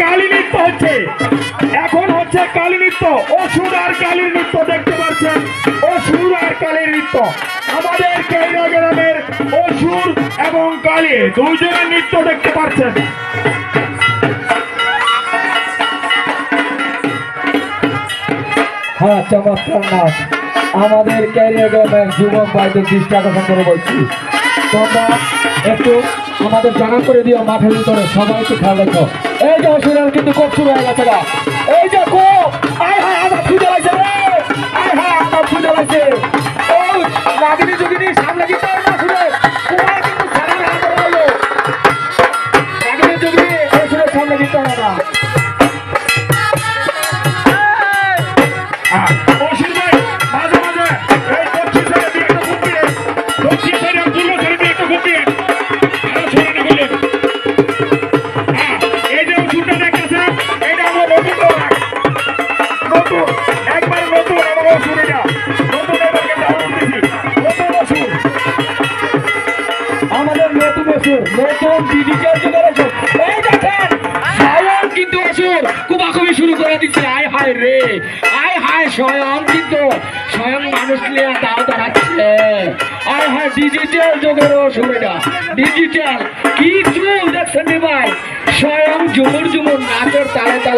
কালী নৃত্য হচ্ছে, এখন হচ্ছে কালী নৃত্য। অসুর আর কালীর নৃত্য দেখতে পাচ্ছেন, অসুর আর কালীর নৃত্য। আমাদের কেইরা গ্রামের অসুর এবং কালী দুইজনের নৃত্য দেখতে পাচ্ছেন। হ্যাঁ, চমৎকার নাচ। আমাদের ক্যারিয়ার গ্রামের যুবক ভাইদের দৃষ্টি আকর্ষণ করে বলছি, তোমরা একটু আমাদের জানা করে দিও মাঠের ভিতরে, সবাই একটু খেয়াল রাখো। এই যে অসুরের কিন্তু খুব শুরু হয়ে গেছে গা, এই যে খুব আয় হায় আমার খুঁজে লাগছে রে, আয় হায় আমার খুঁজে লাগছে। ও রাগিনী যোগিনী সামনে দিতে হবে না শুনে, তোমার কিন্তু সামনে হাতে রইলো। রাগিনী যোগিনী অসুরের সামনে দিতে হবে না। অসুর ভাই মাঝে মাঝে এই দক্ষিণ সাইডে দিয়ে একটা ঘুম দিয়ে, দক্ষিণ সাইডে আর পূর্ব সাইডে দিয়ে একটা ঘুম দিয়ে আরো সরে না বললেন। এই যে অসুরটা দেখতেছেন, এটা আমার নতুন লোক, নতুন একবার নতুন আমার অসুর, এটা নতুন এবারকে ডাউন দিছি, নতুন অসুর। আমাদের নতুন অসুর, নতুন ডিজিটাল জেনারেশন। এই দেখেন স্বয়ং কিন্তু অসুর কুবাকুবি শুরু করে দিচ্ছে। আয় হায় রে, আয় হায় স্বয়ং কিন্তু স্বয়ং মানুষ নিয়ে দাও দাঁড়াচ্ছে। আয় হায় ডিজিটাল যুগের অসুর, এটা ডিজিটাল কি চুল দেখছেন ভাই, স্বয়ং ঝুমুর ঝুমুর নাচের তালে তালে